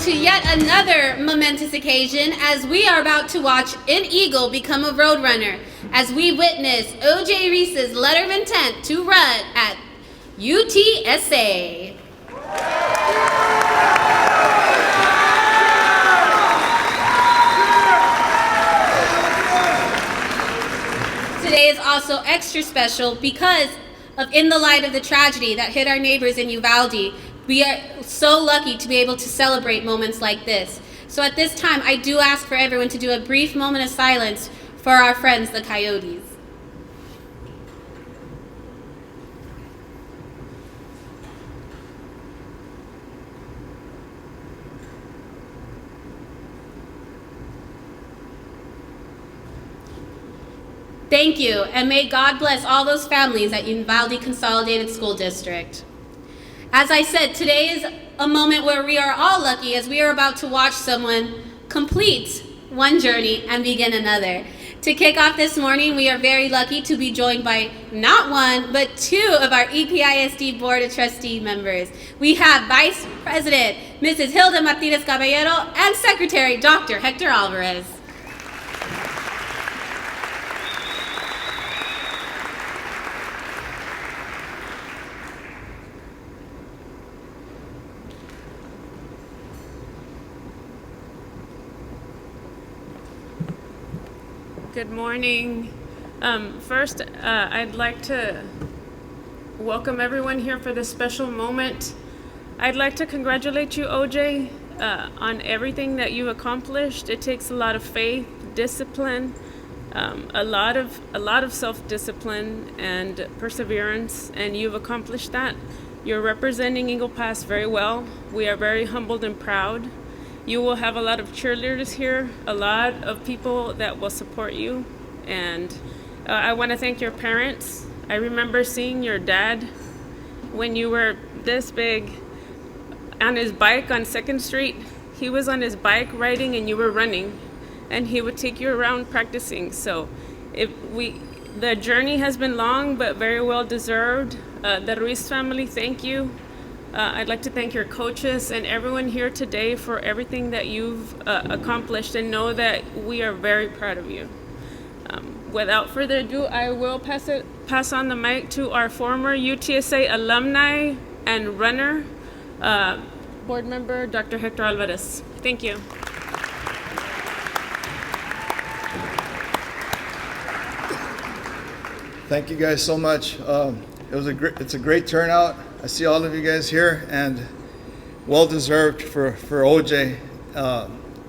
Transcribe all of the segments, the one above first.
To yet another momentous occasion as we are about to watch an Eagle become a Roadrunner as we witness O.J. Ruiz's letter of intent to run at UTSA. Today is also extra special because of in the light of the tragedy that hit our neighbors in Uvalde. We are so lucky to be able to celebrate moments like this. So at this time, I do ask for everyone to do a brief moment of silence for our friends, the Coyotes. Thank you, and may God bless all those families at Uvalde Consolidated School District. As I said, today is a moment where we are all lucky as we are about to watch someone complete one journey and begin another. To kick off this morning, we are very lucky to be joined by not one, but two of our EPISD Board of Trustee members. We have Vice President Mrs. Hilda Martinez Caballero and Secretary Dr. Hector Alvarez. Good morning. First, I'd like to welcome everyone here for this special moment. I'd like to congratulate you, OJ, on everything that you accomplished. It takes a lot of faith, discipline, a lot of self-discipline and perseverance, and you've accomplished that. You're representing Eagle Pass very well. We are very humbled and proud. You will have a lot of cheerleaders here, a lot of people that will support you. And I want to thank your parents. I remember seeing your dad when you were this big on his bike on 2nd Street. He was on his bike riding and you were running, and he would take you around practicing. So the journey has been long, but very well deserved. The Ruiz family, thank you. I'd like to thank your coaches and everyone here today for everything that you've accomplished, and know that we are very proud of you. Without further ado, I will pass on the mic to our former UTSA alumni and runner, board member, Dr. Hector Alvarez. Thank you. Thank you guys so much. It's a great turnout. I see all of you guys here, and well deserved for OJ.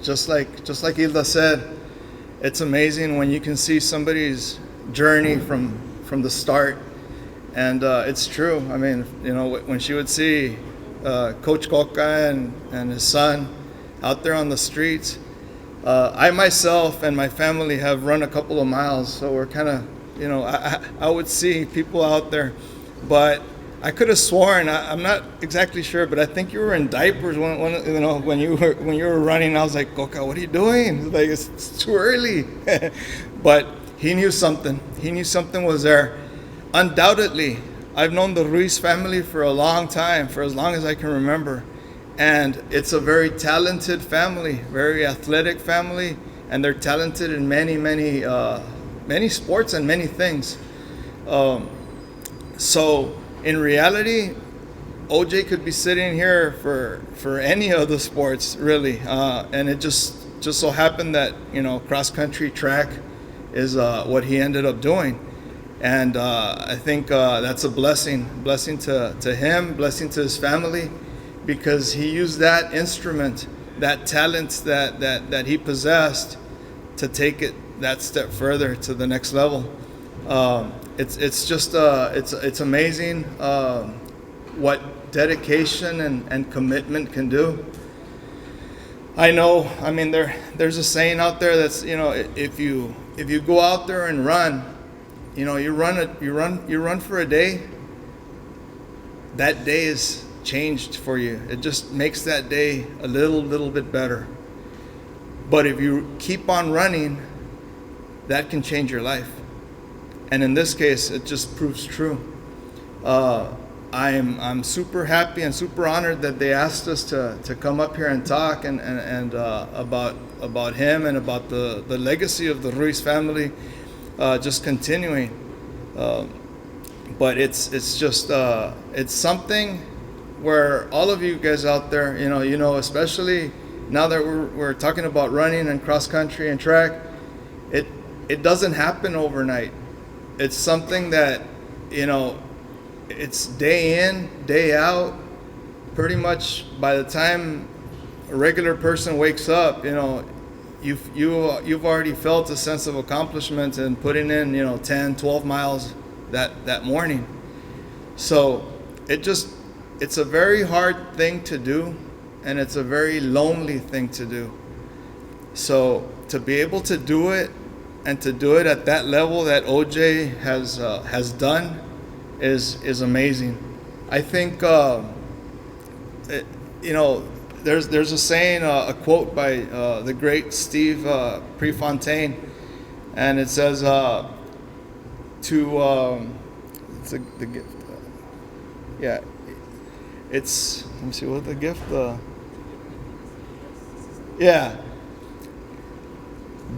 Just like Hilda said, it's amazing when you can see somebody's journey from the start, and it's true. I mean, you know, when she would see Coach Coca and his son out there on the streets, I myself and my family have run a couple of miles, so we're kind of, you know, I would see people out there, but I could have sworn, I'm not exactly sure, but I think you were in diapers when you were running. I was like, Coca, what are you doing? Like, it's too early. But he knew something. He knew something was there. Undoubtedly, I've known the Ruiz family for a long time, for as long as I can remember. And it's a very talented family, very athletic family, and they're talented in many sports and many things. So in reality, OJ could be sitting here for any of the sports, really. And it just so happened that, you know, cross country track is what he ended up doing. And I think that's a blessing to him, blessing to his family, because he used that instrument, that talent that he possessed, to take it that step further to the next level. It's just it's amazing what dedication and commitment can do. I know. I mean, there's a saying out there that's, if you go out there and run, you run for a day. That day is changed for you. It just makes that day a little bit better. But if you keep on running, that can change your life. And in this case, it just proves true. I'm super happy and super honored that they asked us to come up here and talk and about him and about the legacy of the Ruiz family, just continuing. But it's just it's something where all of you guys out there, especially now that we're talking about running and cross country and track, it doesn't happen overnight. It's something that, it's day in, day out. Pretty much by the time a regular person wakes up, you've already felt a sense of accomplishment and putting in, 10, 12 miles that morning. So it's a very hard thing to do, and it's a very lonely thing to do. So to be able to do it, and to do it at that level that OJ has done is amazing. I think there's a saying, a quote by the great Steve Prefontaine, and it says it's the gift. Yeah, it's, let me see what the gift. Yeah.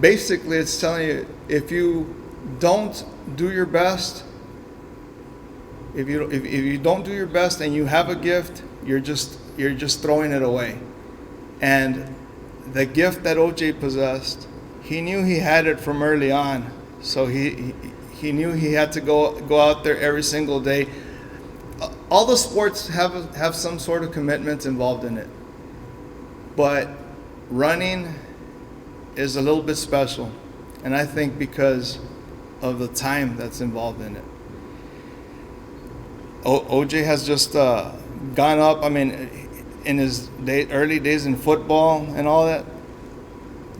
Basically, it's telling you, if you don't do your best, if you don't do your best and you have a gift, you're just throwing it away. And the gift that OJ possessed, he knew he had it from early on. So he knew he had to go out there every single day. All the sports have some sort of commitment involved in it, but running is a little bit special, and I think because of the time that's involved in it. OJ has just gone up. I mean, in his early days in football and all that,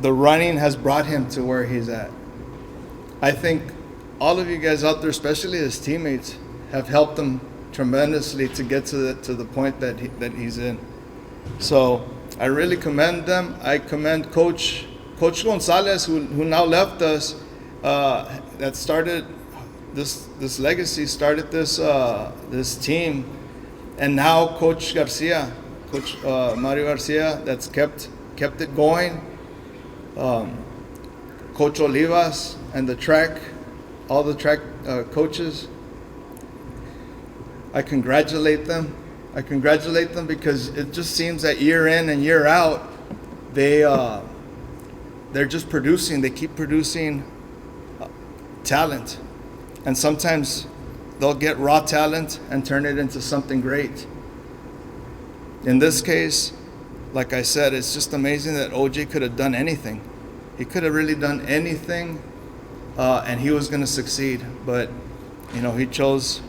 the running has brought him to where he's at. I think all of you guys out there, especially his teammates, have helped him tremendously to get to the point that he's in. So I really commend them. I commend Coach Gonzalez, who now left us, that started this legacy, started this team, and now Coach Garcia, Coach Mario Garcia, that's kept it going. Coach Olivas and all the track coaches. I congratulate them. Because it just seems that year in and year out, they're just producing. They keep producing talent, and sometimes they'll get raw talent and turn it into something great. In this case, like I said, it's just amazing that OJ could have done anything. He could have really done anything, and he was going to succeed. But he chose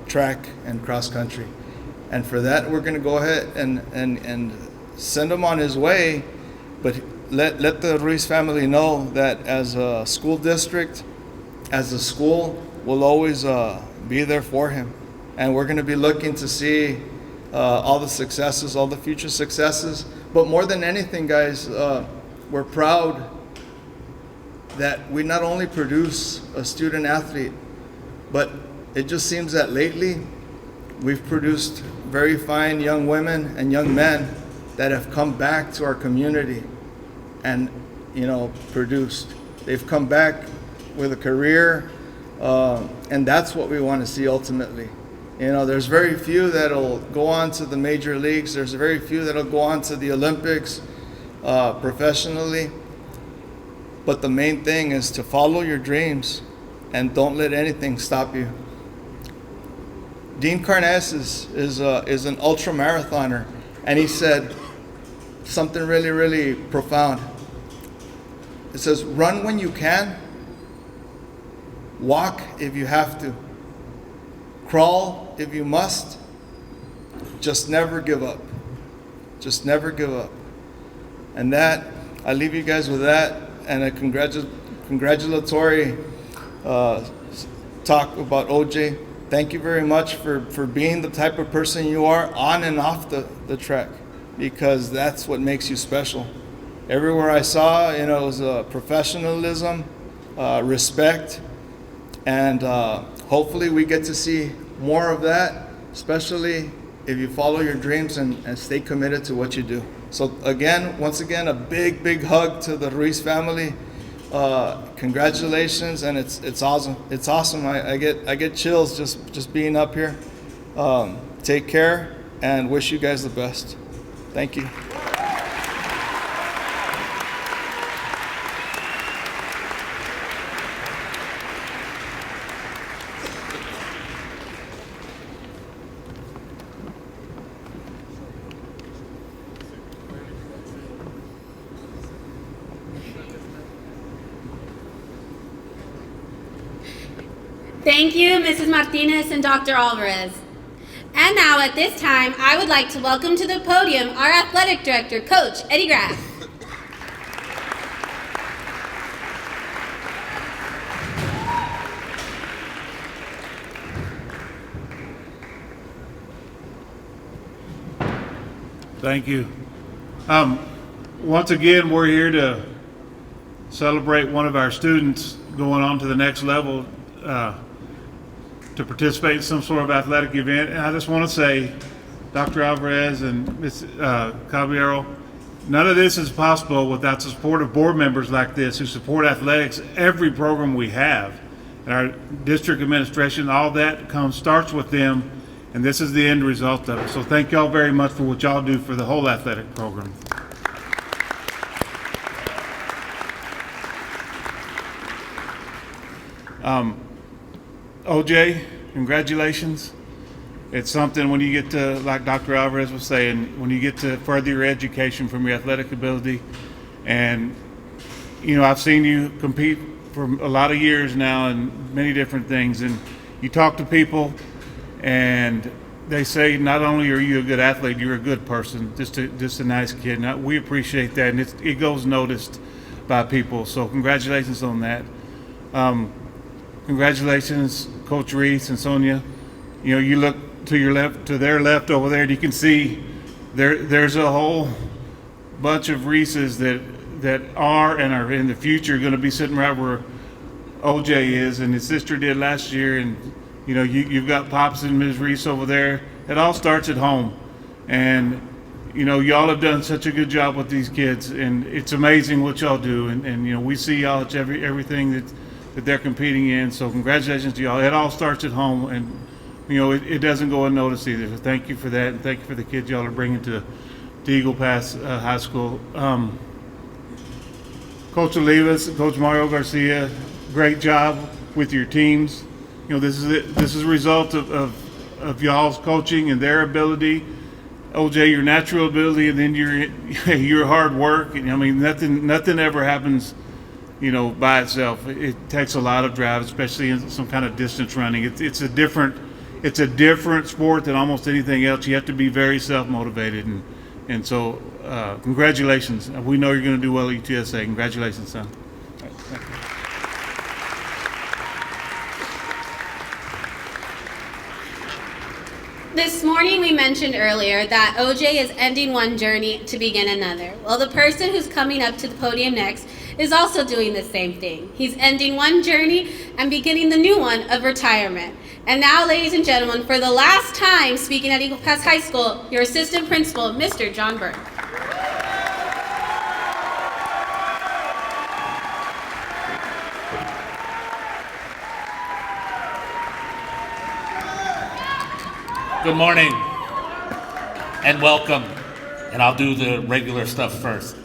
track and cross country, and for that we're going to go ahead and send him on his way. But let the Ruiz family know that as a school district, as a school, we'll always be there for him. And we're going to be looking to see all the successes, all the future successes. But more than anything, guys, we're proud that we not only produce a student athlete, but it just seems that lately we've produced very fine young women and young men that have come back to our community and produced. They've come back with a career, and that's what we want to see ultimately. There's very few that'll go on to the major leagues. There's very few that'll go on to the Olympics professionally. But the main thing is to follow your dreams and don't let anything stop you. Dean Carnes is an ultra marathoner, and he said something really, really profound. It says, run when you can, walk if you have to, crawl if you must, just never give up. Just never give up. And that, I leave you guys with that and a congratulatory talk about OJ. Thank you very much for being the type of person you are on and off the track, because that's what makes you special. Everywhere I saw, it was professionalism, respect, and hopefully we get to see more of that, especially if you follow your dreams and stay committed to what you do. So once again, a big hug to the Ruiz family. Congratulations, and it's awesome. It's awesome. I get chills just being up here. Take care and wish you guys the best. Thank you. Thank you, Mrs. Martinez and Dr. Alvarez. And now at this time, I would like to welcome to the podium our athletic director, Coach Eddie Graff. Thank you. Once again, we're here to celebrate one of our students going on to the next level to participate in some sort of athletic event. And I just want to say, Dr. Alvarez and Ms. Caballero, none of this is possible without the support of board members like this who support athletics, every program we have. And our district administration, all that starts with them, and this is the end result of it. So thank y'all very much for what y'all do for the whole athletic program. OJ, congratulations. It's something when you get to, like Dr. Alvarez was saying, when you get to further your education from your athletic ability. And, I've seen you compete for a lot of years now in many different things. And you talk to people and they say not only are you a good athlete, you're a good person, just a nice kid. Now, we appreciate that, and it goes noticed by people. So congratulations on that. Congratulations, Coach Ruiz and Sonia. You look to your left, to their left over there, and you can see there's a whole bunch of Ruizes that are and are in the future going to be sitting right where OJ is, and his sister did last year. And you've got Pops and Ms. Ruiz over there. It all starts at home, and y'all have done such a good job with these kids, and it's amazing what y'all do. And we see y'all at everything that they're competing in. So congratulations to y'all. It all starts at home, and it doesn't go unnoticed either. So thank you for that, and thank you for the kids y'all are bringing to Eagle Pass High School. Coach Olivas, Coach Mario Garcia, great job with your teams. This is a result of y'all's coaching and their ability. OJ, your natural ability, and then your hard work. And nothing ever happens by itself. It takes a lot of drive, especially in some kind of distance running. It's a different sport than almost anything else. You have to be very self-motivated, and so congratulations. We know you're going to do well at UTSA. Congratulations, son. All right, thank you. This morning we mentioned earlier that OJ is ending one journey to begin another. Well, the person who's coming up to the podium next is also doing the same thing. He's ending one journey and beginning the new one of retirement. And now, ladies and gentlemen, for the last time speaking at Eagle Pass High School, your assistant principal, Mr. John Burke. Good morning and welcome, and I'll do the regular stuff first.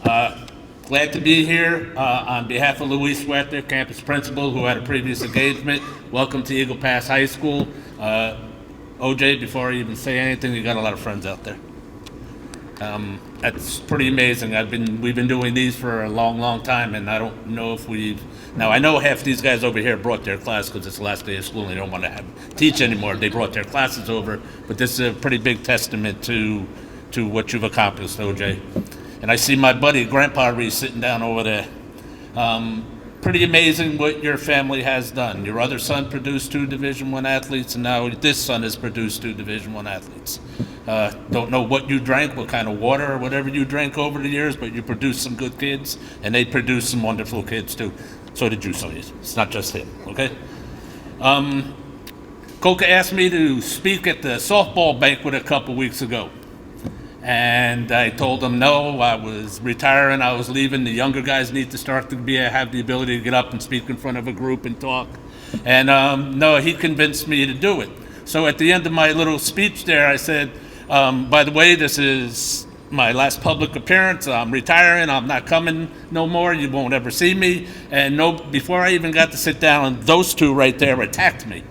Glad to be here on behalf of Luis Suerte, campus principal, who had a previous engagement. Welcome to Eagle Pass High School. OJ, before I even say anything, you got a lot of friends out there. That's pretty amazing. We've been doing these for a long, long time, and I don't know if now I know half these guys over here brought their class because it's the last day of school and they don't want to teach anymore. They brought their classes over, but this is a pretty big testament to what you've accomplished, OJ. And I see my buddy Grandpa Ruiz sitting down over there. Pretty amazing what your family has done. Your other son produced 2 Division I athletes, and now this son has produced 2 Division I athletes. Don't know what you drank, what kind of water or whatever you drank over the years, but you produced some good kids, and they produced some wonderful kids too. So did you, Sonia. It's not just him, okay? Coca asked me to speak at the softball banquet a couple weeks ago. And I told him no, I was retiring, I was leaving. The younger guys need to start to have the ability to get up and speak in front of a group and talk. And no, he convinced me to do it. So at the end of my little speech there, I said, by the way, this is my last public appearance. I'm retiring, I'm not coming no more, you won't ever see me. And before I even got to sit down, those 2 right there attacked me.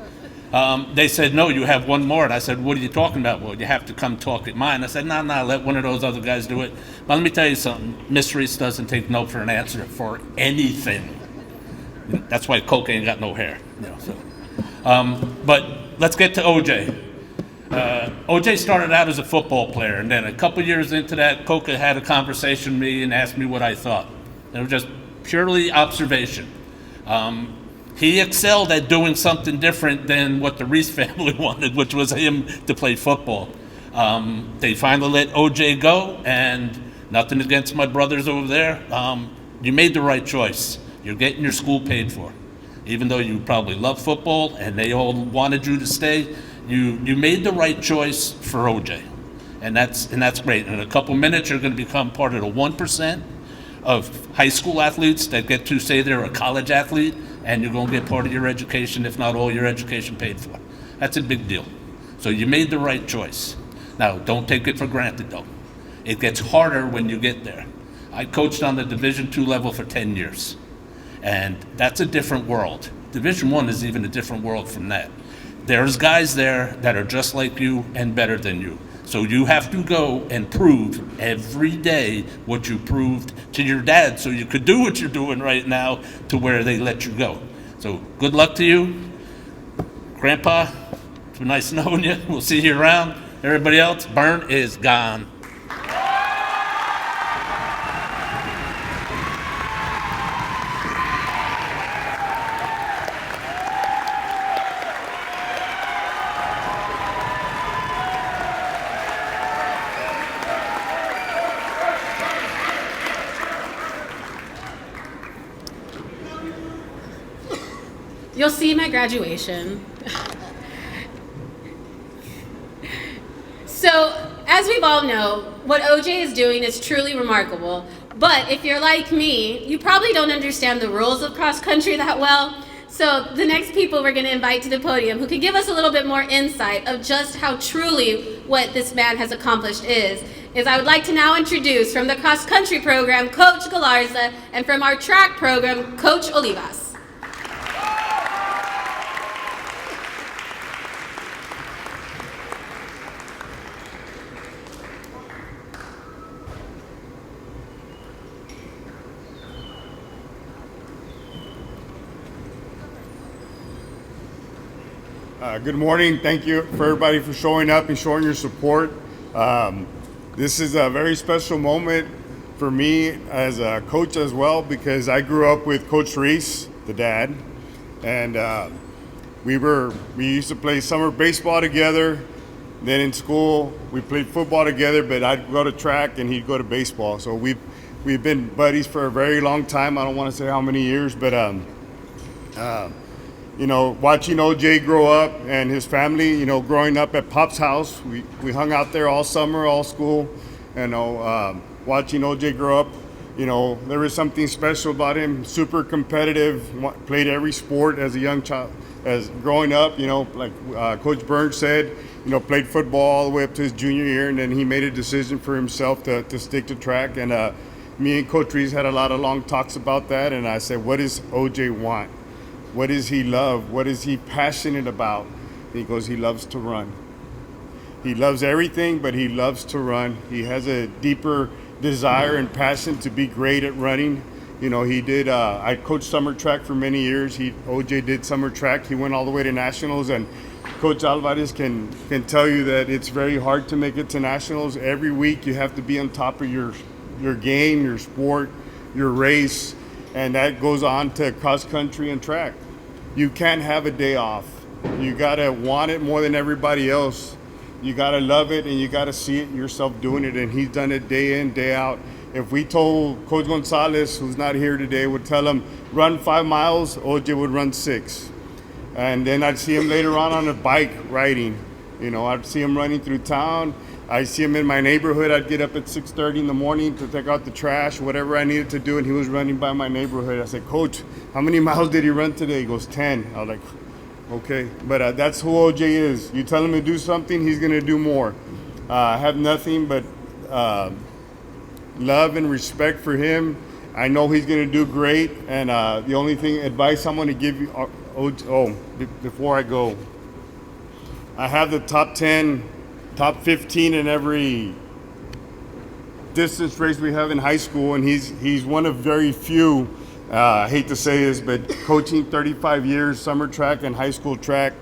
They said, no, you have one more. And I said, what are you talking about? Well, you have to come talk at mine. I said, no, let one of those other guys do it. But let me tell you something. Miss Ruiz doesn't take no for an answer for anything. That's why Coca ain't got no hair. But let's get to OJ. OJ started out as a football player, and then a couple years into that, Coca had a conversation with me and asked me what I thought. It was just purely observation. He excelled at doing something different than what the Ruiz family wanted, which was him to play football. They finally let OJ go, and nothing against my brothers over there. You made the right choice. You're getting your school paid for. Even though you probably love football and they all wanted you to stay, you made the right choice for OJ. And that's great. In a couple minutes, you're going to become part of the 1% of high school athletes that get to say they're a college athlete, and you're going to get part of your education, if not all your education, paid for. That's a big deal. So you made the right choice. Now, don't take it for granted, though. It gets harder when you get there. I coached on the Division II level for 10 years, and that's a different world. Division I is even a different world from that. There's guys there that are just like you and better than you. So you have to go and prove every day what you proved to your dad so you could do what you're doing right now to where they let you go. So good luck to you. Grandpa, it's been nice knowing you. We'll see you around. Everybody else, Burn is gone. You'll see my graduation. So, as we all know, what OJ is doing is truly remarkable. But if you're like me, you probably don't understand the rules of cross country that well. So the next people we're going to invite to the podium who can give us a little bit more insight of just how truly what this man has accomplished is I would like to now introduce from the cross country program, Coach Galarza, and from our track program, Coach Olivas. Good morning. Thank you for everybody for showing up and showing your support. This is a very special moment for me as a coach as well, because I grew up with Coach Ruiz, the dad, and we used to play summer baseball together. Then in school we played football together, but I'd go to track and he'd go to baseball. So we've been buddies for a very long time. I don't want to say how many years, but you know, watching OJ grow up and his family, you know, growing up at Pop's house, we hung out there all summer, all school, you know, watching OJ grow up, you know, there was something special about him, super competitive, played every sport as a young child, as growing up, you know, like Coach Burns said, you know, played football all the way up to his junior year, and then he made a decision for himself to stick to track, and me and Coach Ruiz had a lot of long talks about that, and I said, what does OJ want? What does he love? What is he passionate about? And he goes, he loves to run. He loves everything, but he loves to run. He has a deeper desire and passion to be great at running. You know, he did, I coached summer track for many years. OJ did summer track. He went all the way to nationals, and Coach Alvarez can tell you that it's very hard to make it to nationals. Every week you have to be on top of your game, your sport, your race, and that goes on to cross country and track. You can't have a day off. You gotta want it more than everybody else. You gotta love it, and you gotta see it yourself doing it, and he's done it day in, day out. If we told Coach Gonzalez, who's not here today, would tell him, run 5 miles, OJ would run 6. And then I'd see him later on a bike riding. You know, I'd see him running through town. I see him in my neighborhood. I'd get up at 6:30 in the morning to take out the trash, whatever I needed to do, and he was running by my neighborhood. I said, Coach, how many miles did he run today? He goes, 10. I was like, okay. But that's who OJ is. You tell him to do something, he's going to do more. I have nothing but love and respect for him. I know he's going to do great. And the only advice I'm going to give you, before I go, I have the top 10, top 15 in every distance race we have in high school, and he's one of very few. I hate to say this, but coaching 35 years, summer track and high school track,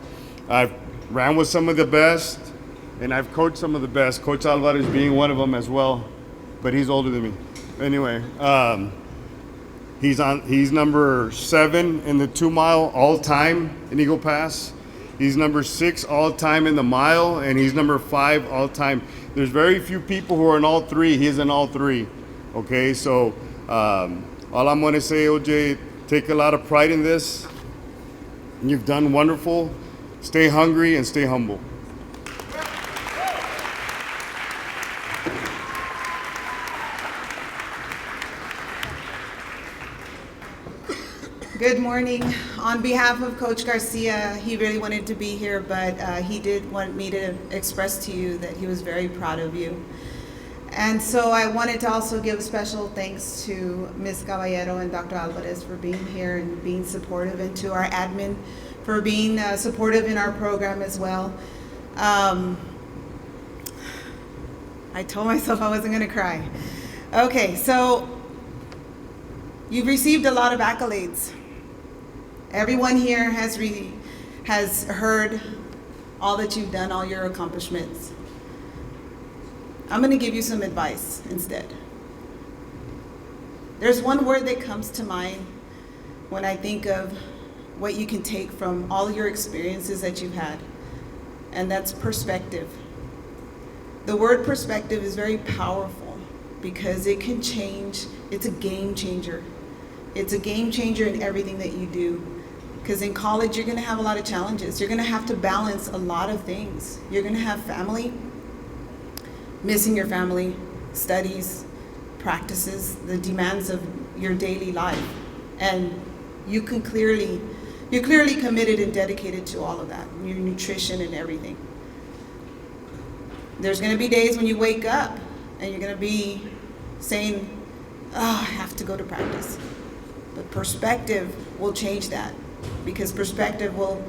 I've ran with some of the best, and I've coached some of the best. Coach Alvarez being one of them as well, but he's older than me. Anyway, he's number 7 in the 2 mile all time in Eagle Pass. He's number 6 all time in the mile, and he's number 5 all time. There's very few people who are in all 3. He's in all 3. Okay, so all I'm going to say, OJ, take a lot of pride in this. You've done wonderful. Stay hungry and stay humble. Good morning. On behalf of Coach Garcia, he really wanted to be here, but he did want me to express to you that he was very proud of you. And so I wanted to also give special thanks to Ms. Caballero and Dr. Alvarez for being here and being supportive, and to our admin for being supportive in our program as well. I told myself I wasn't going to cry. Okay, so you've received a lot of accolades. Everyone here has heard all that you've done, all your accomplishments. I'm going to give you some advice instead. There's one word that comes to mind when I think of what you can take from all your experiences that you've had, and that's perspective. The word perspective is very powerful because it can change. It's a game changer. It's a game changer in everything that you do. Because in college, you're going to have a lot of challenges. You're going to have to balance a lot of things. You're going to have family, missing your family, studies, practices, the demands of your daily life. And you're clearly committed and dedicated to all of that, your nutrition and everything. There's going to be days when you wake up and you're going to be saying, oh, I have to go to practice. But perspective will change that, because perspective will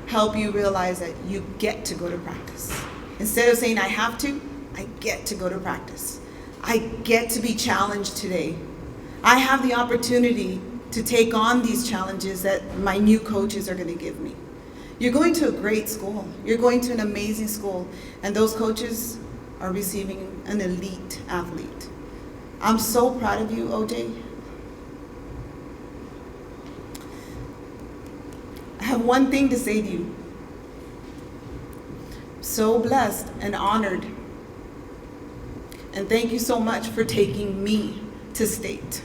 help you realize that you get to go to practice. Instead of saying I have to, I get to go to practice. I get to be challenged today. I have the opportunity to take on these challenges that my new coaches are going to give me. You're going to a great school. You're going to an amazing school, and those coaches are receiving an elite athlete. I'm so proud of you, OJ. I have one thing to say to you. So blessed and honored. And thank you so much for taking me to state.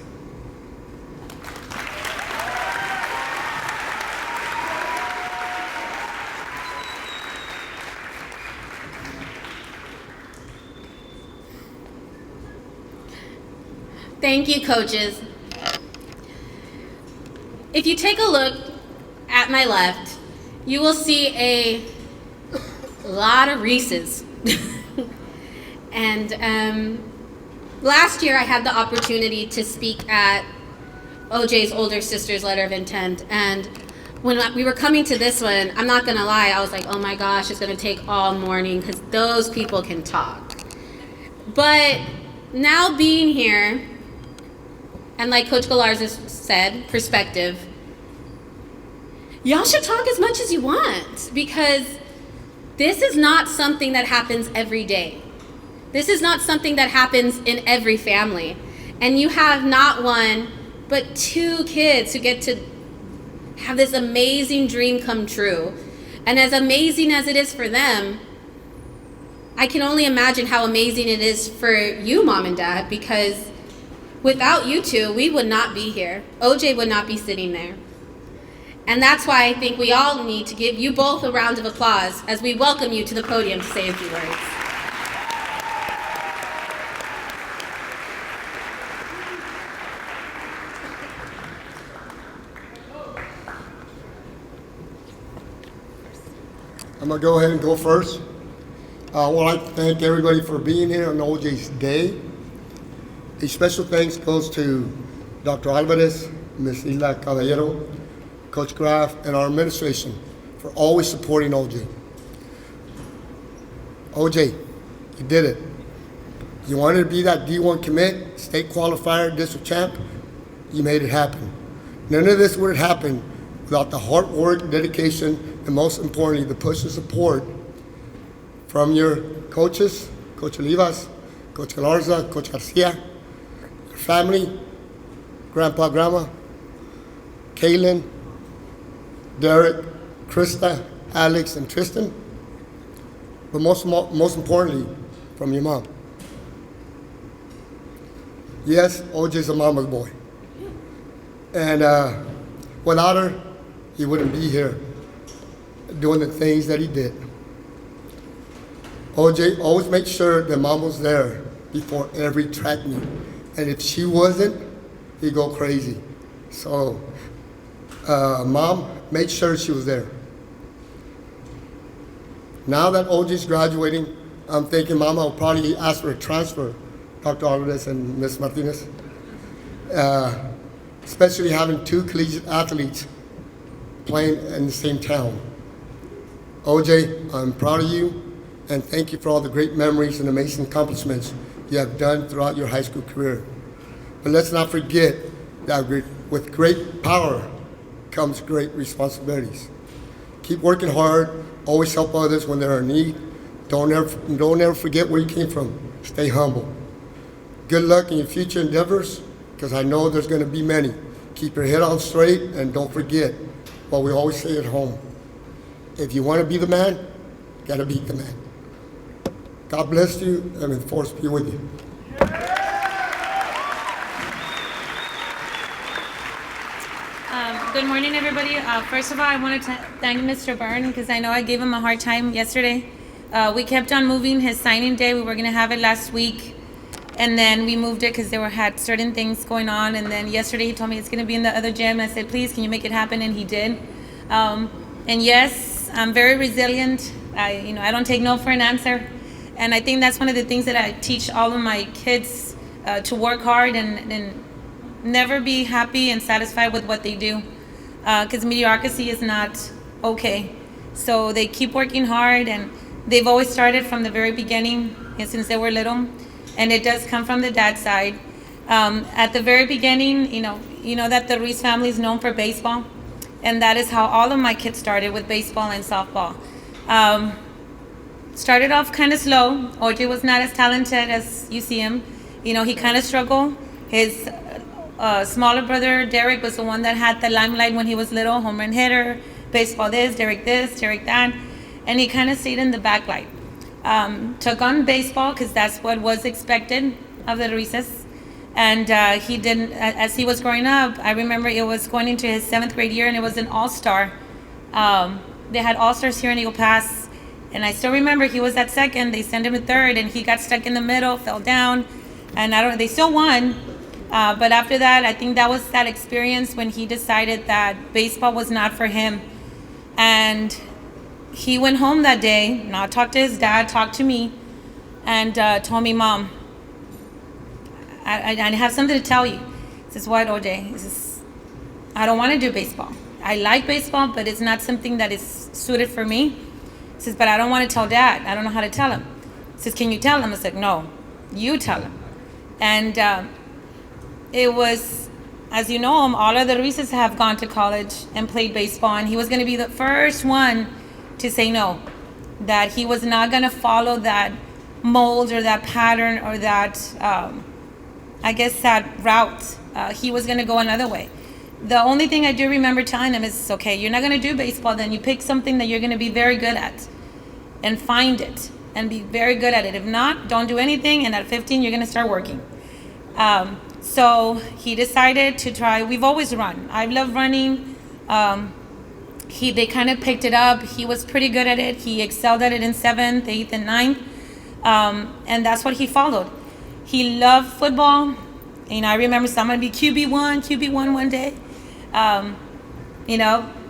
Thank you, coaches. If you take a look at my left, you will see a lot of Reese's. And last year I had the opportunity to speak at OJ's older sister's letter of intent, and when we were coming to this one, I'm not gonna lie, I was like, oh my gosh, it's gonna take all morning because those people can talk. But now being here, and like Coach Galarza has said, perspective, y'all should talk as much as you want, because this is not something that happens every day. This is not something that happens in every family. And you have not one, but two kids who get to have this amazing dream come true. And as amazing as it is for them, I can only imagine how amazing it is for you, Mom and Dad, because without you two, we would not be here. OJ would not be sitting there. And that's why I think we all need to give you both a round of applause as we welcome you to the podium to say a few words. I'm going to go ahead and go first. I would like to thank everybody for being here on OJ's Day. A special thanks goes to Dr. Alvarez, Ms. Isla Caballero, Coach Graff, and our administration for always supporting OJ. OJ, you did it. You wanted to be that D1 commit, state qualifier, district champ. You made it happen. None of this would have happened without the hard work, dedication, and most importantly, the push and support from your coaches, Coach Olivas, Coach Galarza, Coach Garcia, your family, Grandpa, Grandma, Kaylin, Derek, Krista, Alex, and Tristan, but most importantly, from your mom. Yes, OJ's a mama's boy. And without her, he wouldn't be here doing the things that he did. OJ always made sure that mom was there before every track meet. And if she wasn't, he'd go crazy. So mom made sure she was there. Now that OJ's graduating, I'm thinking Mama will probably ask for a transfer, Dr. Alvarez and Ms. Martinez. Especially having two collegiate athletes playing in the same town. OJ, I'm proud of you, and thank you for all the great memories and amazing accomplishments you have done throughout your high school career. But let's not forget that with great power comes great responsibilities. Keep working hard, always help others when they're in need. Don't ever forget where you came from. Stay humble. Good luck in your future endeavors, because I know there's going to be many. Keep your head on straight, and don't forget what we always say at home. If you want to be the man, you got to beat the man. God bless you, and may the force be with you. Good morning, everybody. First of all, I wanted to thank Mr. Byrne because I know I gave him a hard time yesterday. We kept on moving his signing day. We were going to have it last week, and then we moved it because had certain things going on. And then yesterday he told me it's going to be in the other gym. I said, please, can you make it happen? And he did. And yes, I'm very resilient. I don't take no for an answer. And I think that's one of the things that I teach all of my kids, to work hard and never be happy and satisfied with what they do. Because mediocrity is not okay. So they keep working hard, and they've always started from the very beginning, since they were little. And it does come from the dad side. At the very beginning, you know that the Ruiz family is known for baseball. And that is how all of my kids started, with baseball and softball. Started off kind of slow. OJ was not as talented as you see him. He kind of struggled. His smaller brother, Derek, was the one that had the limelight when he was little. Home run hitter, baseball this, Derek that. And he kind of stayed in the backlight. Took on baseball because that's what was expected of the Ruizes. And he didn't, as he was growing up, I remember it was going into his 7th grade year, and it was an all-star. They had all-stars here in Eagle Pass, and I still remember he was at second. They sent him to third, and he got stuck in the middle, fell down, and they still won. But after that, I think that was that experience when he decided that baseball was not for him. And he went home that day, not talked to his dad, talked to me, and told me, Mom, I have something to tell you. He says, what, OJ? He says, I don't want to do baseball. I like baseball, but it's not something that is suited for me. He says, but I don't want to tell Dad. I don't know how to tell him. He says, can you tell him? I said, no, you tell him. And it was, as you know, all of the Ruizes have gone to college and played baseball, and he was going to be the first one to say no, that he was not going to follow that mold or that pattern or that, I guess, that route. He was going to go another way. The only thing I do remember telling him is, okay, you're not going to do baseball, then you pick something that you're going to be very good at and find it and be very good at it. If not, don't do anything, and at 15, you're going to start working. So he decided to try. We've always run. I love running. They kind of picked it up. He was pretty good at it. He excelled at it in 7th, 8th, and 9th. And that's what he followed. He loved football. I remember someone be QB1 one day.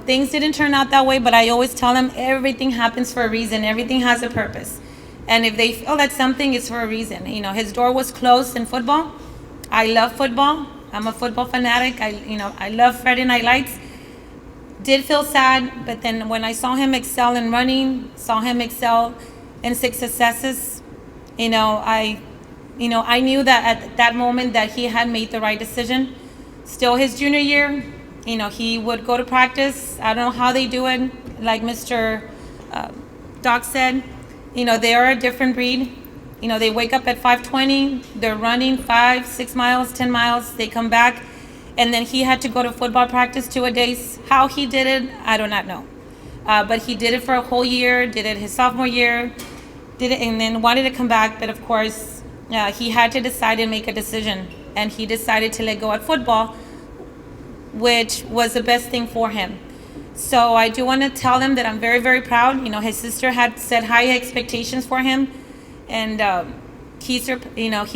Things didn't turn out that way, but I always tell them everything happens for a reason. Everything has a purpose. And if they feel that something is for a reason. His door was closed in football. I love football. I'm a football fanatic. I love Friday Night Lights. Did feel sad, but then when I saw him excel in running, saw him excel in 6 successes, I knew that at that moment that he had made the right decision. Still his junior year, he would go to practice. I don't know how they do it. Like Mr. Doc said, they are a different breed. They wake up at 5:20, they're running 5, 6 miles, 10 miles, they come back, and then he had to go to football practice 2 a days. How he did it, I do not know. But he did it for a whole year, did it his sophomore year, did it, and then wanted to come back, but of course, he had to decide and make a decision, and he decided to let go at football, which was the best thing for him. So I do want to tell him that I'm very, very proud. His sister had set high expectations for him, and he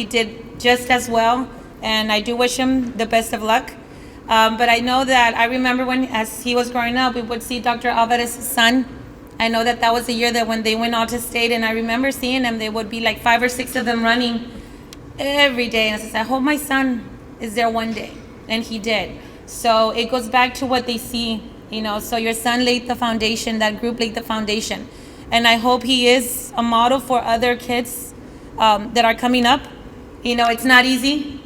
did just as well, and I do wish him the best of luck. But I know that I remember when, as he was growing up, we would see Dr. Alvarez's son. I know that was the year that when they went out to state, and I remember seeing them, there would be like 5 or 6 of them running every day. And I said, I hope my son is there one day. And he did. So it goes back to what they see, so your son laid the foundation, that group laid the foundation. And I hope he is a model for other kids that are coming up. It's not easy.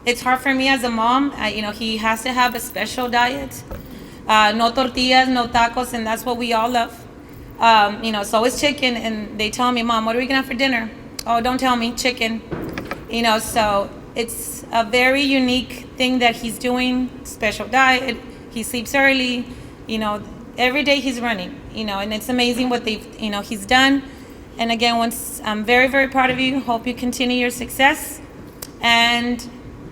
It's hard for me as a mom. He has to have a special diet. No tortillas, no tacos, and that's what we all love. So it's chicken, and they tell me, Mom, what are we gonna have for dinner? Oh, don't tell me, chicken. So it's a very unique thing that he's doing, special diet. He sleeps early, every day he's running, and it's amazing what he's done. And again, I'm very, very proud of you. Hope you continue your success. And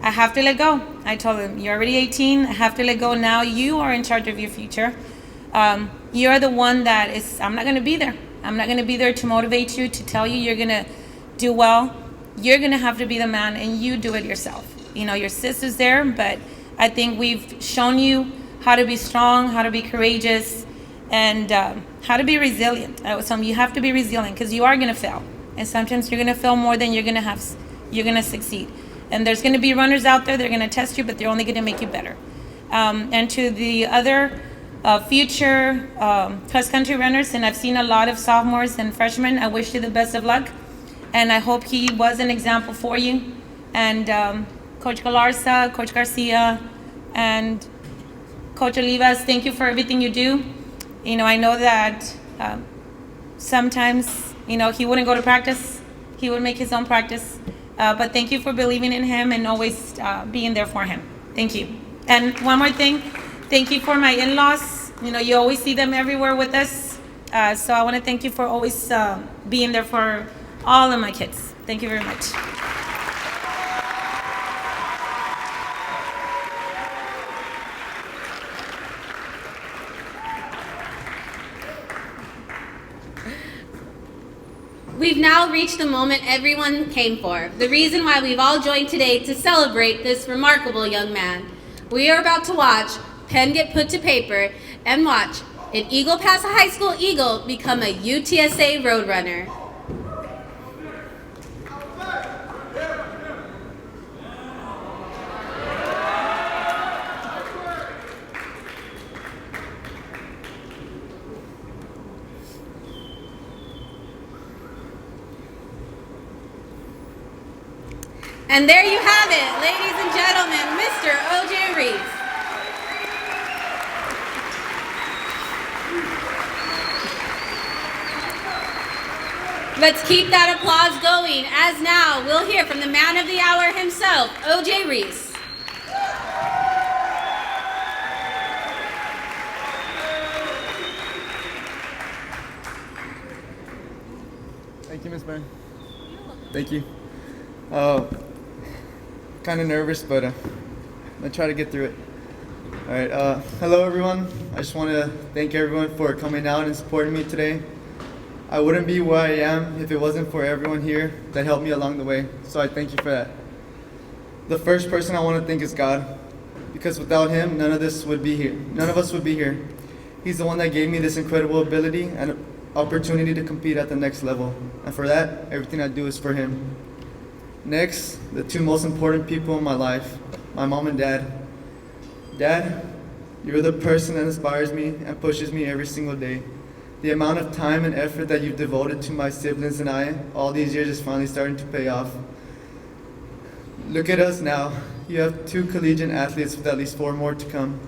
I have to let go. I told him, you're already 18. I have to let go now. You are in charge of your future. You're the one I'm not going to be there. I'm not going to be there to motivate you, to tell you you're going to do well. You're going to have to be the man, and you do it yourself. Your sister's there, but I think we've shown you how to be strong, how to be courageous, and how to be resilient. I was telling you have to be resilient because you are going to fail. And sometimes you're going to fail more than you're going to succeed. And there's going to be runners out there, they're going to test you, but they're only going to make you better. And to the other future cross-country runners, and I've seen a lot of sophomores and freshmen, I wish you the best of luck. And I hope he was an example for you. And Coach Galarza, Coach Garcia, and Coach Olivas, thank you for everything you do. I know that sometimes, he wouldn't go to practice. He would make his own practice. But thank you for believing in him and always being there for him. Thank you. And one more thing, thank you for my in-laws. You always see them everywhere with us. So I want to thank you for always being there for all of my kids. Thank you very much. We've now reached the moment everyone came for, the reason why we've all joined today to celebrate this remarkable young man. We are about to watch pen get put to paper and watch an Eagle Pass High School Eagle become a UTSA Roadrunner. And there you have it, ladies and gentlemen, Mr. O.J. Ruiz. Let's keep that applause going, as now we'll hear from the man of the hour himself, O.J. Ruiz. Thank you, Ms. Byrne. Thank you. Kind of nervous, but I'm gonna try to get through it. All right. Hello, everyone. I just want to thank everyone for coming out and supporting me today. I wouldn't be where I am if it wasn't for everyone here that helped me along the way. So I thank you for that. The first person I want to thank is God, because without Him, none of us would be here. He's the one that gave me this incredible ability and opportunity to compete at the next level. And for that, everything I do is for Him. Next, the two most important people in my life, my mom and dad. Dad, you're the person that inspires me and pushes me every single day. The amount of time and effort that you've devoted to my siblings and I all these years is finally starting to pay off. Look at us now. You have 2 collegiate athletes with at least 4 more to come.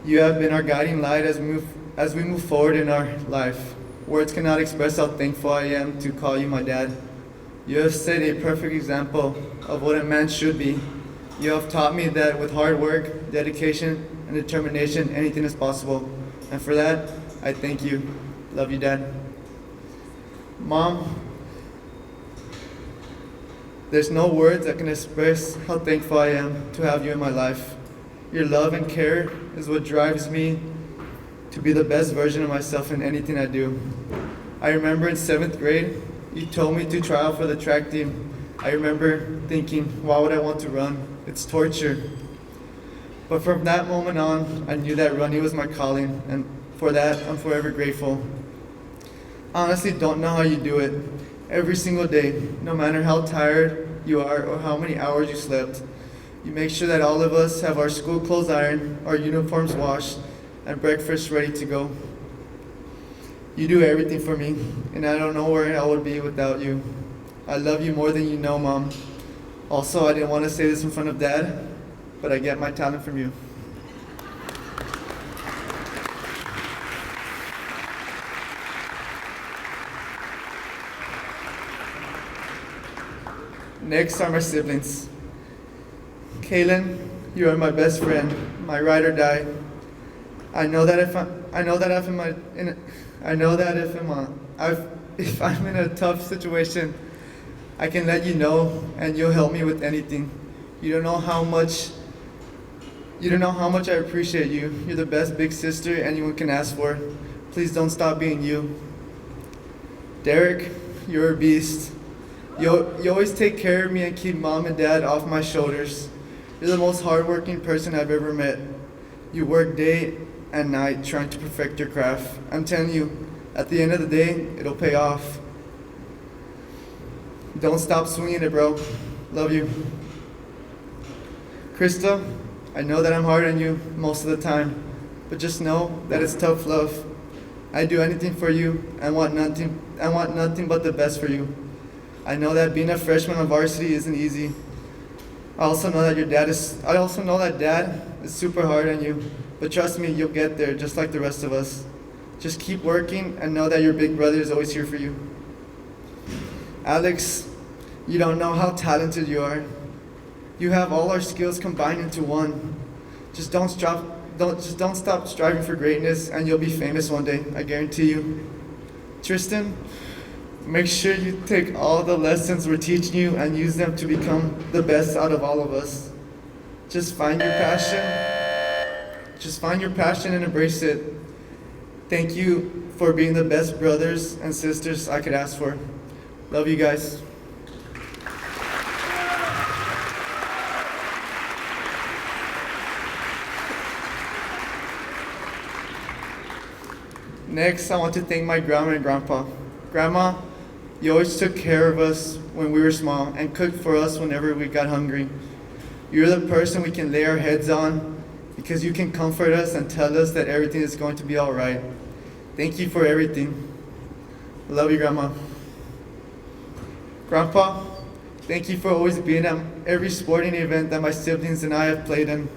You have been our guiding light as we move forward in our life. Words cannot express how thankful I am to call you my dad. You have set a perfect example of what a man should be. You have taught me that with hard work, dedication, and determination, anything is possible. And for that, I thank you. Love you, Dad. Mom, there's no words that can express how thankful I am to have you in my life. Your love and care is what drives me to be the best version of myself in anything I do. I remember in 7th grade, you told me to try out for the track team. I remember thinking, why would I want to run? It's torture. But from that moment on, I knew that running was my calling, and for that, I'm forever grateful. I honestly don't know how you do it. Every single day, no matter how tired you are or how many hours you slept, you make sure that all of us have our school clothes ironed, our uniforms washed, and breakfast ready to go. You do everything for me, and I don't know where I would be without you. I love you more than you know, Mom. Also, I didn't want to say this in front of Dad, but I get my talent from you. Next are my siblings. Kaylin, you are my best friend, my ride or die. I know that if I'm in a tough situation, I can let you know, and you'll help me with anything. You don't know how much I appreciate you. You're the best big sister anyone can ask for. Please don't stop being you. Derek, you're a beast. You always take care of me and keep Mom and Dad off my shoulders. You're the most hardworking person I've ever met. You work day and night trying to perfect your craft. I'm telling you, at the end of the day, it'll pay off. Don't stop swinging it, bro. Love you. Krista, I know that I'm hard on you most of the time, but just know that it's tough love. I do anything for you and want nothing but the best for you. I know that being a freshman on varsity isn't easy. I also know that Dad is super hard on you, but trust me, you'll get there just like the rest of us. Just keep working and know that your big brother is always here for you. Alex, you don't know how talented you are. You have all our skills combined into one. Just don't stop striving for greatness, and you'll be famous one day, I guarantee you. Tristan, make sure you take all the lessons we're teaching you and use them to become the best out of all of us. Just find your passion and embrace it. Thank you for being the best brothers and sisters I could ask for. Love you guys. Next, I want to thank my grandma and grandpa. Grandma, you always took care of us when we were small and cooked for us whenever we got hungry. You're the person we can lay our heads on because you can comfort us and tell us that everything is going to be all right. Thank you for everything. I love you, Grandma. Grandpa, Thank you for always being at every sporting event that my siblings and I have played in.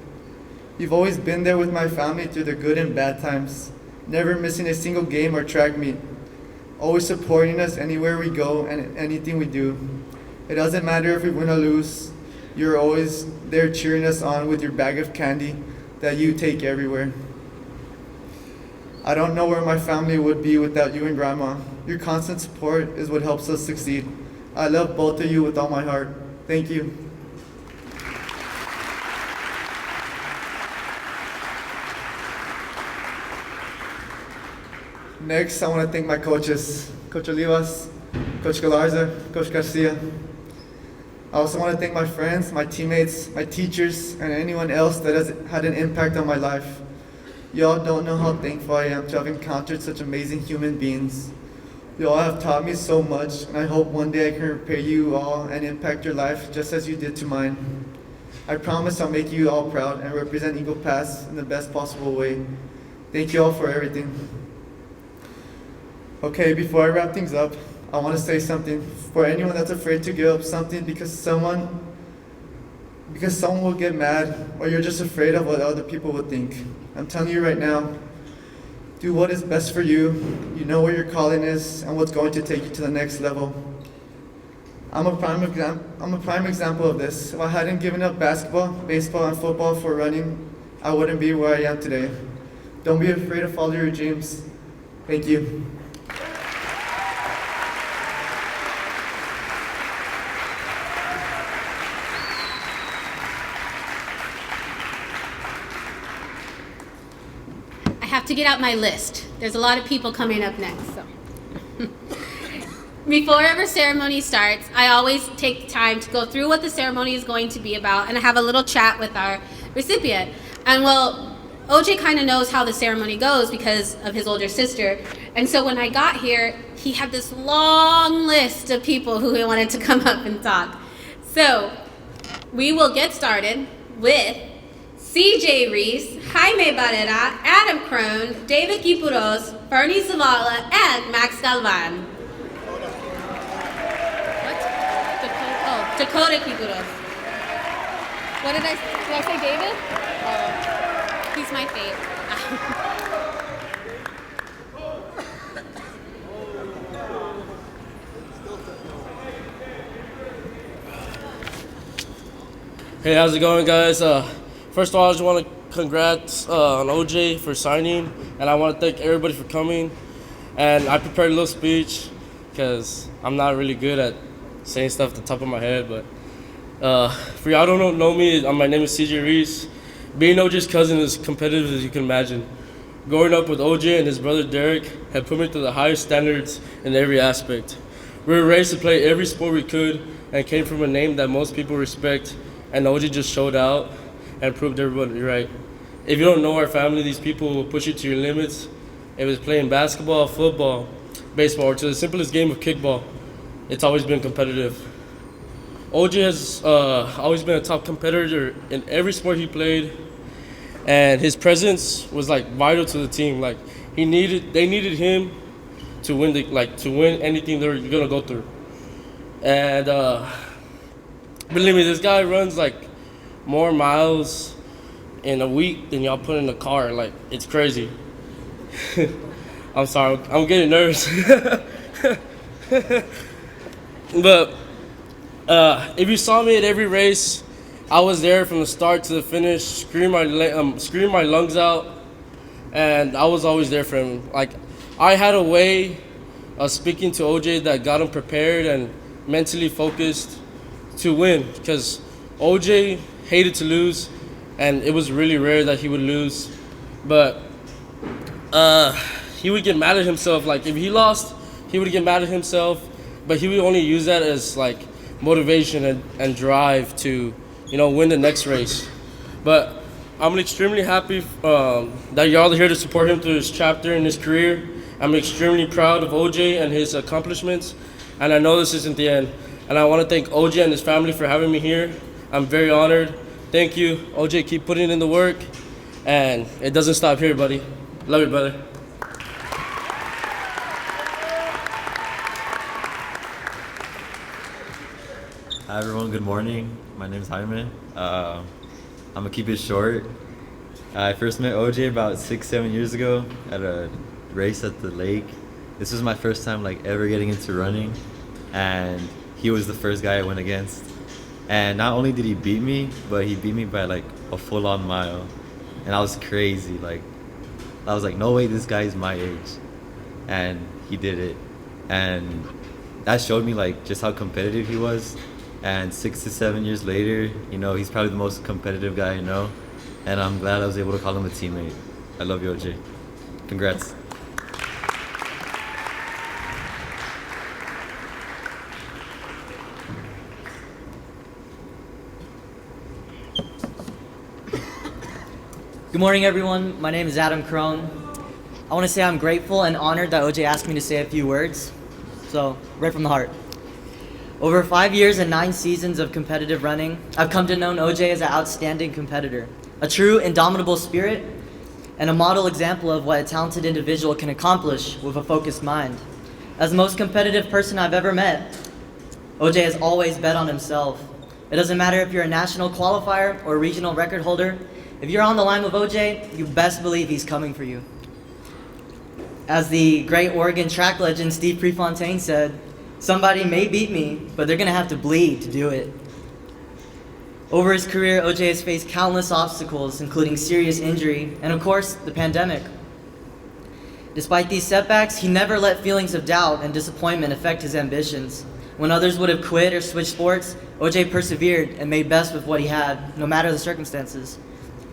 You've always been there with my family through the good and bad times, never missing a single game or track meet, always supporting us anywhere we go and anything we do. It doesn't matter if we win or lose, you're always there cheering us on with your bag of candy that you take everywhere. I don't know where my family would be without you and Grandma. Your constant support is what helps us succeed. I love both of you with all my heart. Thank you. Next, I want to thank my coaches, Coach Olivas, Coach Galarza, Coach Garcia. I also want to thank my friends, my teammates, my teachers, and anyone else that has had an impact on my life. Y'all don't know how thankful I am to have encountered such amazing human beings. You all have taught me so much, and I hope one day I can repay you all and impact your life just as you did to mine. I promise I'll make you all proud and represent Eagle Pass in the best possible way. Thank you all for everything. Okay, before I wrap things up, I want to say something. For anyone that's afraid to give up something because someone will get mad, or you're just afraid of what other people will think, I'm telling you right now, do what is best for you. You know where your calling is and what's going to take you to the next level. I'm a prime example of this. If I hadn't given up basketball, baseball, and football for running, I wouldn't be where I am today. Don't be afraid to follow your dreams. Thank you. I have to get out my list. There's a lot of people coming up next. So. Before our ceremony starts, I always take time to go through what the ceremony is going to be about, and I have a little chat with our recipient. And well, OJ kind of knows how the ceremony goes because of his older sister. And so when I got here, he had this long list of people who he wanted to come up and talk. So we will get started with CJ Ruiz, Jaime Barrera, Adam Crone, David Kipuros, Bernie Zavala, and Max Galvan. What? Dakota Kipuros. What did I say David? Oh, he's my fave. Hey, how's it going, guys? First of all, I just want to congrats on OJ for signing, and I want to thank everybody for coming. And I prepared a little speech because I'm not really good at saying stuff at the top of my head. But for y'all who don't know me, my name is CJ Ruiz. Being OJ's cousin is competitive as you can imagine. Growing up with OJ and his brother Derek had put me through the highest standards in every aspect. We were raised to play every sport we could and came from a name that most people respect, and OJ just showed out and proved everybody right. If you don't know our family, these people will push you to your limits. If it's playing basketball, football, baseball, or to the simplest game of kickball, it's always been competitive. OJ has always been a top competitor in every sport he played, and his presence was like vital to the team. Like they needed him to win to win anything they're gonna go through. And believe me, this guy runs like more miles in a week than y'all put in a car. Like, it's crazy. I'm sorry, I'm getting nervous. But if you saw me at every race, I was there from the start to the finish, screaming my lungs out, and I was always there for him. Like, I had a way of speaking to OJ that got him prepared and mentally focused to win, because OJ hated to lose, and it was really rare that he would lose. But he would get mad at himself. Like, if he lost, he would get mad at himself, but he would only use that as like motivation and drive to, win the next race. But I'm extremely happy that y'all are here to support him through his chapter in his career. I'm extremely proud of OJ and his accomplishments, and I know this isn't the end. And I want to thank OJ and his family for having me here. I'm very honored. Thank you. OJ, keep putting in the work. And it doesn't stop here, buddy. Love you, brother. Hi everyone, good morning. My name is Jaime. I'm gonna keep it short. I first met OJ about 6-7 years ago at a race at the lake. This was my first time like ever getting into running, and he was the first guy I went against. And not only did he beat me, but he beat me by like a full-on mile, and I was crazy. Like I was like, no way, this guy's my age, and he did it, and that showed me like just how competitive he was. And 6 to 7 years later, you know, he's probably the most competitive guy I know, and I'm glad I was able to call him a teammate. I love you, OJ. Congrats. Good morning, everyone. My name is Adam Crone. I want to say I'm grateful and honored that OJ asked me to say a few words. So, right from the heart. Over 5 years and 9 seasons of competitive running, I've come to know OJ as an outstanding competitor, a true indomitable spirit, and a model example of what a talented individual can accomplish with a focused mind. As the most competitive person I've ever met, OJ has always bet on himself. It doesn't matter if you're a national qualifier or a regional record holder. If you're on the line with OJ, you best believe he's coming for you. As the great Oregon track legend Steve Prefontaine said, somebody may beat me, but they're gonna have to bleed to do it. Over his career, OJ has faced countless obstacles, including serious injury, and of course, the pandemic. Despite these setbacks, he never let feelings of doubt and disappointment affect his ambitions. When others would have quit or switched sports, OJ persevered and made best with what he had, no matter the circumstances.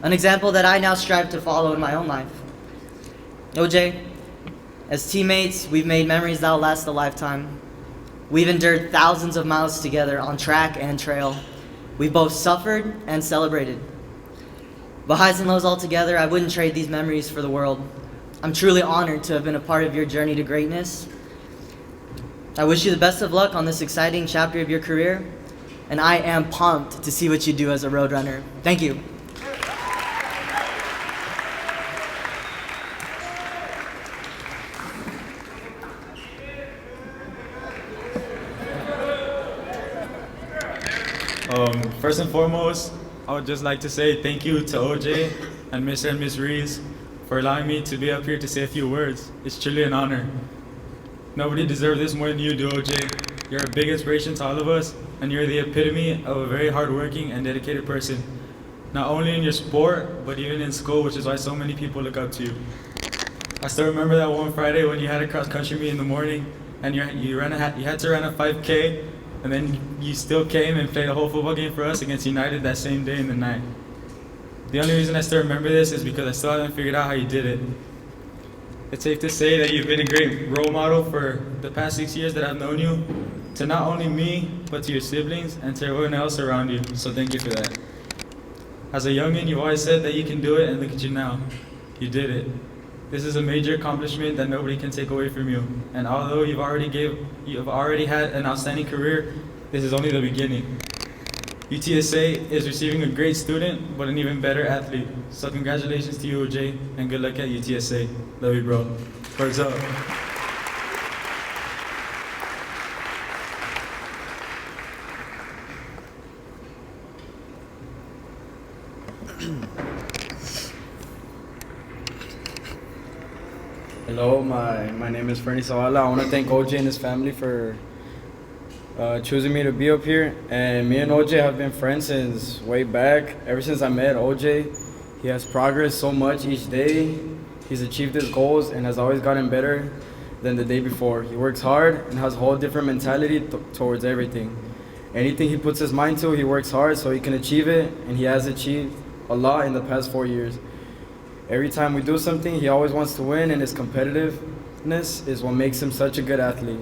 An example that I now strive to follow in my own life. OJ, as teammates, we've made memories that'll last a lifetime. We've endured thousands of miles together on track and trail. We've both suffered and celebrated. But highs and lows all together, I wouldn't trade these memories for the world. I'm truly honored to have been a part of your journey to greatness. I wish you the best of luck on this exciting chapter of your career, and I am pumped to see what you do as a road runner. Thank you. First and foremost, I would just like to say thank you to OJ and Mr. and Ms. Ruiz for allowing me to be up here to say a few words. It's truly an honor. Nobody deserves this more than you do, OJ. You're a big inspiration to all of us, and you're the epitome of a very hardworking and dedicated person. Not only in your sport, but even in school, which is why so many people look up to you. I still remember that one Friday when you had a cross-country meet in the morning, and you had to run a 5K, and then you still came and played a whole football game for us against United that same day in the night. The only reason I still remember this is because I still haven't figured out how you did it. It's safe to say that you've been a great role model for the past 6 years that I've known you, to not only me, but to your siblings and to everyone else around you, so thank you for that. As a youngin', you've always said that you can do it, and look at you now. You did it. This is a major accomplishment that nobody can take away from you. And although you've already had an outstanding career, this is only the beginning. UTSA is receiving a great student, but an even better athlete. So congratulations to you, OJ, and good luck at UTSA. Love you, bro. Birds up. Hello, my name is Fernie Zavala. I want to thank OJ and his family for choosing me to be up here. And me and OJ have been friends since way back. Ever since I met OJ, he has progressed so much each day. He's achieved his goals and has always gotten better than the day before. He works hard and has a whole different mentality towards everything. Anything he puts his mind to, he works hard so he can achieve it, and he has achieved a lot in the past 4 years. Every time we do something, he always wants to win, and his competitiveness is what makes him such a good athlete.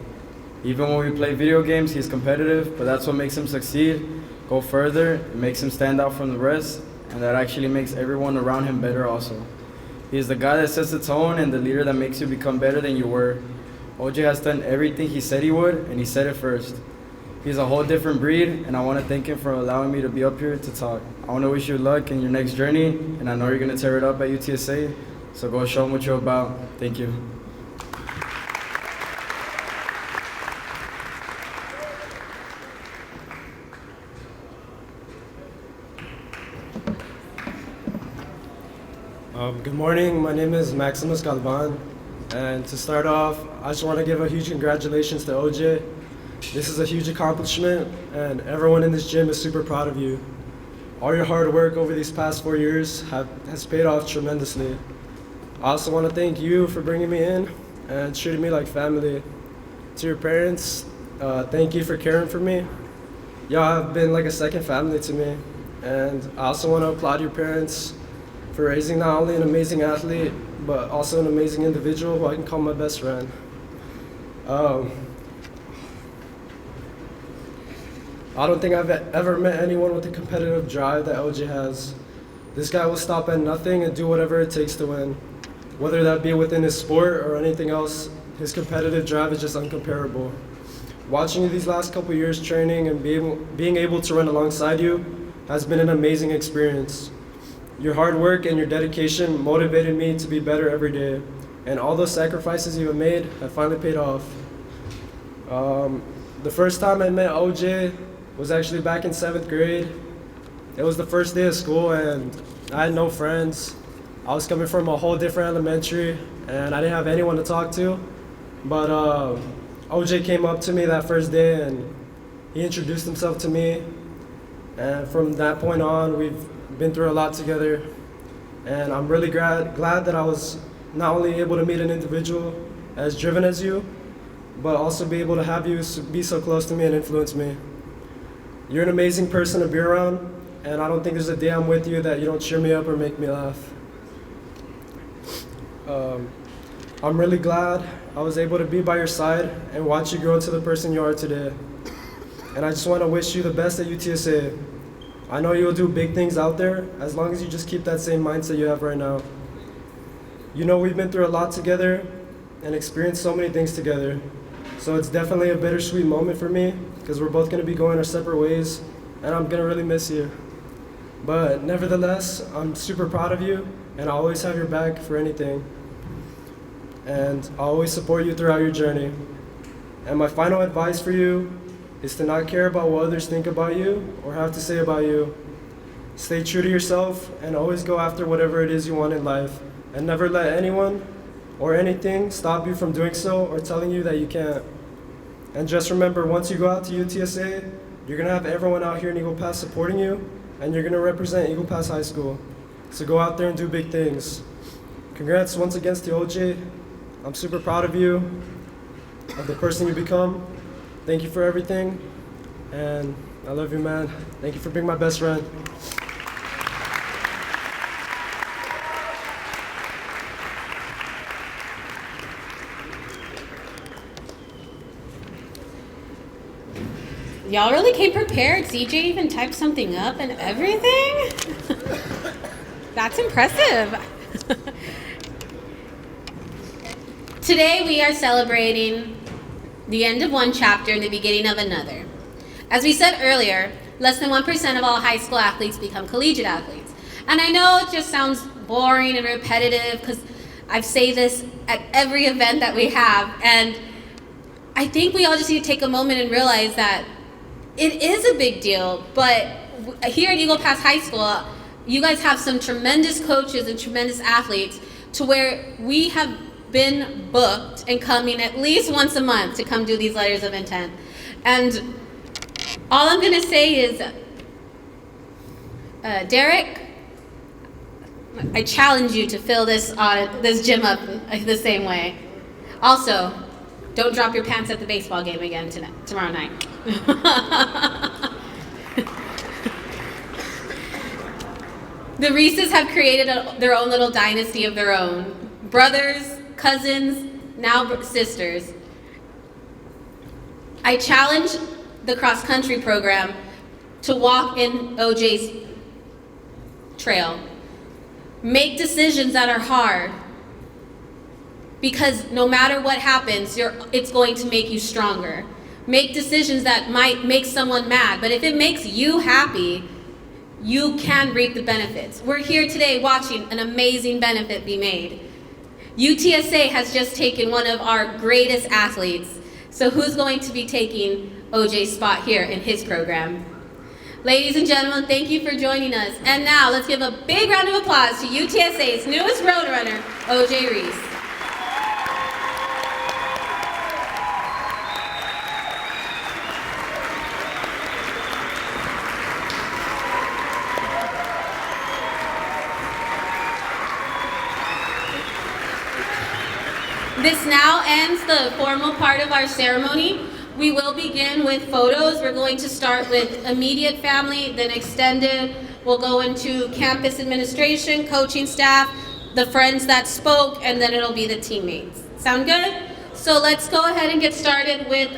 Even when we play video games, he's competitive, but that's what makes him succeed, go further, it makes him stand out from the rest, and that actually makes everyone around him better also. He's the guy that sets the tone and the leader that makes you become better than you were. OJ has done everything he said he would, and he said it first. He's a whole different breed, and I want to thank him for allowing me to be up here to talk. I want to wish you luck in your next journey, and I know you're going to tear it up at UTSA, so go show them what you're about. Thank you. Good morning. My name is Maximus Galvan. And to start off, I just want to give a huge congratulations to OJ. This is a huge accomplishment, and everyone in this gym is super proud of you. All your hard work over these past 4 years has paid off tremendously. I also want to thank you for bringing me in and treating me like family. To your parents, thank you for caring for me. Y'all have been like a second family to me. And I also want to applaud your parents for raising not only an amazing athlete, but also an amazing individual who I can call my best friend. I don't think I've ever met anyone with the competitive drive that OJ has. This guy will stop at nothing and do whatever it takes to win. Whether that be within his sport or anything else, his competitive drive is just uncomparable. Watching you these last couple years training and being able to run alongside you has been an amazing experience. Your hard work and your dedication motivated me to be better every day, and all those sacrifices you have made have finally paid off. The first time I met OJ was actually back in 7th grade. It was the first day of school and I had no friends. I was coming from a whole different elementary and I didn't have anyone to talk to. But OJ came up to me that first day and he introduced himself to me. And from that point on, we've been through a lot together. And I'm really glad that I was not only able to meet an individual as driven as you, but also be able to have you be so close to me and influence me. You're an amazing person to be around, and I don't think there's a day I'm with you that you don't cheer me up or make me laugh. I'm really glad I was able to be by your side and watch you grow into the person you are today. And I just want to wish you the best at UTSA. I know you'll do big things out there as long as you just keep that same mindset you have right now. You know we've been through a lot together and experienced so many things together. So it's definitely a bittersweet moment for me because we're both going to be going our separate ways and I'm going to really miss you. But nevertheless, I'm super proud of you and I'll always have your back for anything. And I'll always support you throughout your journey. And my final advice for you is to not care about what others think about you or have to say about you. Stay true to yourself and always go after whatever it is you want in life. And never let anyone or anything stop you from doing so or telling you that you can't. And just remember, once you go out to UTSA, you're gonna have everyone out here in Eagle Pass supporting you and you're gonna represent Eagle Pass High School. So go out there and do big things. Congrats once again to OJ. I'm super proud of you, of the person you become. Thank you for everything, and I love you, man. Thank you for being my best friend. Y'all really came prepared. CJ even typed something up and everything? That's impressive. Today we are celebrating the end of one chapter and the beginning of another. As we said earlier, less than 1% of all high school athletes become collegiate athletes. And I know it just sounds boring and repetitive because I say this at every event that we have. And I think we all just need to take a moment and realize that it is a big deal. But here at Eagle Pass High School, you guys have some tremendous coaches and tremendous athletes to where we have been booked and coming at least once a month to come do these letters of intent. And all I'm gonna say is, Derek, I challenge you to fill this gym up the same way. Also, don't drop your pants at the baseball game again tomorrow night. The Ruizes have created their own little dynasty of their own. Brothers, cousins, now sisters. I challenge the cross-country program to walk in OJ's trail. Make decisions that are hard, because no matter what happens, it's going to make you stronger. Make decisions that might make someone mad, but if it makes you happy, you can reap the benefits. We're here today watching an amazing benefit be made. UTSA has just taken one of our greatest athletes. So who's going to be taking OJ's spot here in his program? Ladies and gentlemen, thank you for joining us. And now let's give a big round of applause to UTSA's newest Roadrunner, OJ Ruiz. This now ends the formal part of our ceremony. We will begin with photos. We're going to start with immediate family, then extended. We'll go into campus administration, coaching staff, the friends that spoke, and then it'll be the teammates. Sound good? So let's go ahead and get started with,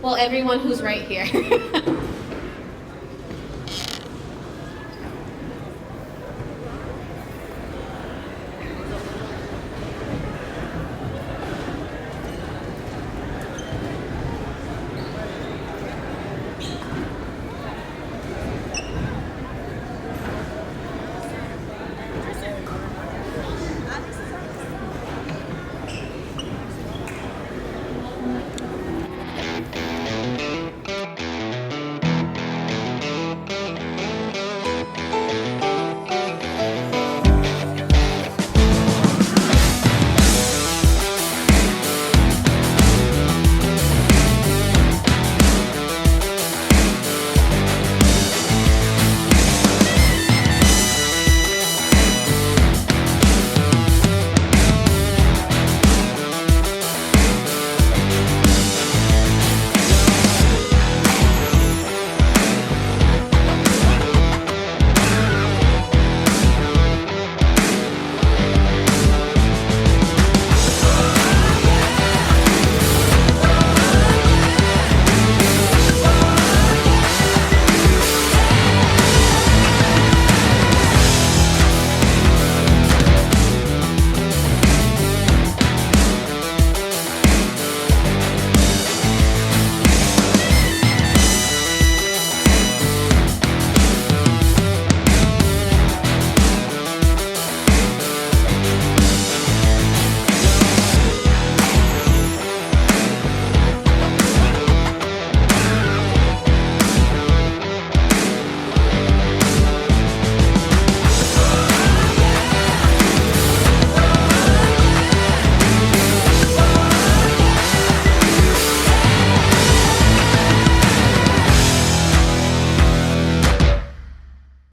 well, everyone who's right here.